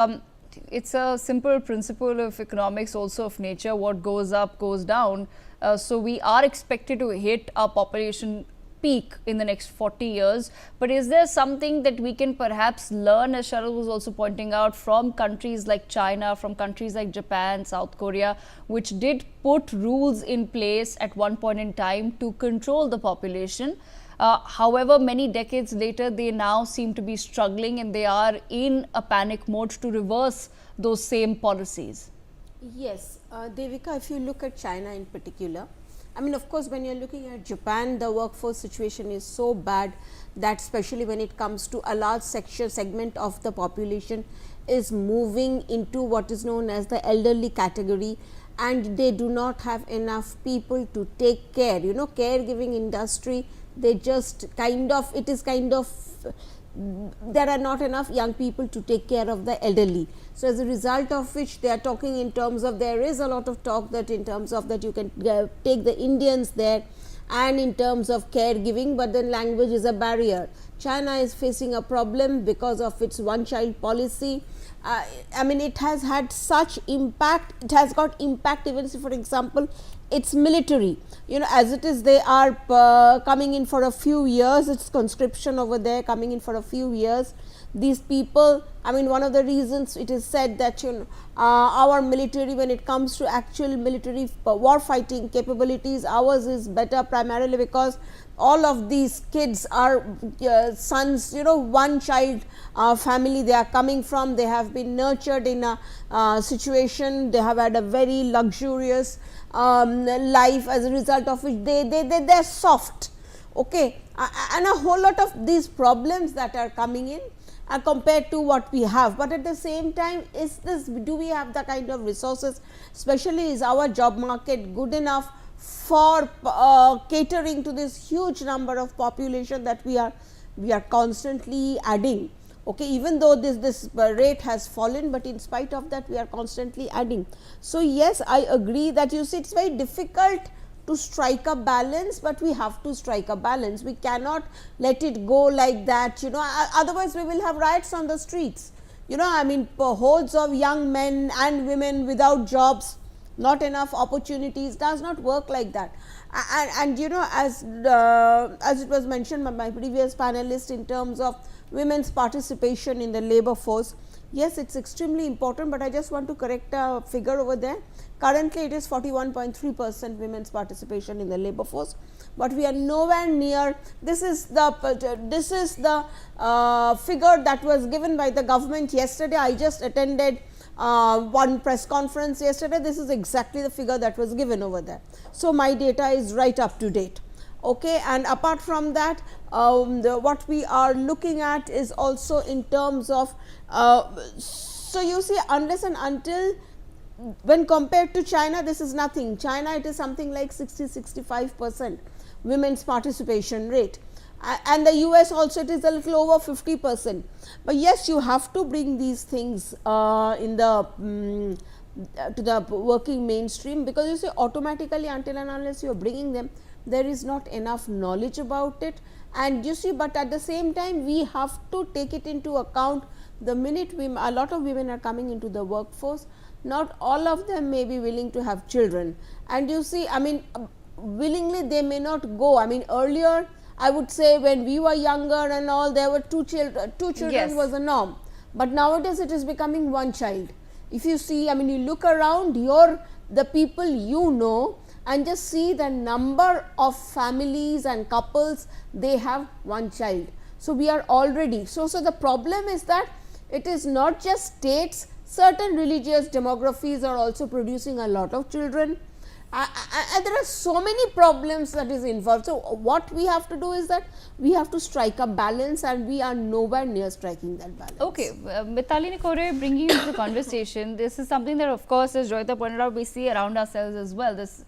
Um, it's a simple principle of economics, also of nature. What goes up goes down. So we are expected to hit our population peak in the next 40 years. But is there something that we can perhaps learn, as Sharad was also pointing out, from countries like China, from countries like Japan, South Korea, which did put rules in place at one point in time to control the population? However, many decades later, they now seem to be struggling and they are in a panic mode to reverse those same policies. Yes, Devika, if you look at China in particular, I mean, of course, when you are looking at Japan, the workforce situation is so bad that especially when it comes to a large segment of the population is moving into what is known as the elderly category, and they do not have enough people to take care. You know, caregiving industry, they just kind of, it is kind of, there are not enough young people to take care of the elderly. So, as a result of which they are talking in terms of, there is a lot of talk that in terms of that you can take the Indians there, and in terms of caregiving, but then language is a barrier. China is facing a problem because of its one child policy. I mean, it has had such impact, it has got impact even, for example, its military, you know, as it is, they are coming in for a few years, its conscription over there coming in for a few years. These people, I mean, one of the reasons it is said that, you know, our military, when it comes to actual military war fighting capabilities, ours is better primarily because all of these kids are sons, you know, one child family they are coming from, they have been nurtured in a situation, they have had a very luxurious life, as a result of which they are soft, okay, and a whole lot of these problems that are coming in compared to what we have. But at the same time, is this, do we have the kind of resources, especially is our job market good enough for catering to this huge number of population that we are constantly adding, okay, even though this rate has fallen, but in spite of that we are constantly adding. So, yes, I agree that, you see, it is very difficult to strike a balance, but we have to strike a balance. We cannot let it go like that, you know, otherwise we will have riots on the streets, you know, I mean, hordes of young men and women without jobs, not enough opportunities, does not work like that. And you know, as it was mentioned by my previous panelist in terms of women's participation in the labor force, yes, it is extremely important, but I just want to correct a figure over there. Currently, it is 41.3% women's participation in the labor force, but we are nowhere near. This is the figure that was given by the government yesterday. I just attended one press conference yesterday. This is exactly the figure that was given over there. So, my data is right up to date. Okay, and apart from that, what we are looking at is also in terms of, so you see, unless and until, when compared to China, this is nothing. China, it is something like 60-65% women's participation rate, and the US also, it is a little over 50%. But yes, you have to bring these things in the to the working mainstream, because you see, automatically, until and unless you are bringing them, there is not enough knowledge about it. And you see, but at the same time, we have to take it into account. The minute a lot of women are coming into the workforce, not all of them may be willing to have children, and you see, I mean, willingly they may not go. I mean, earlier I would say, when we were younger and all, there were two children Yes. was the norm, but nowadays it is becoming one child. If you see, I mean, you look around the people you know, and just see the number of families and couples, they have one child. So, we are already, so the problem is that it is not just states, certain religious demographies are also producing a lot of children, and there are so many problems that is involved. So, what we have to do is that we have to strike a balance, and we are nowhere near striking that balance. Okay, Mitali Nikore, bringing you into the conversation, this is something that, of course, as Joyeeta pointed out, we see around ourselves as well. This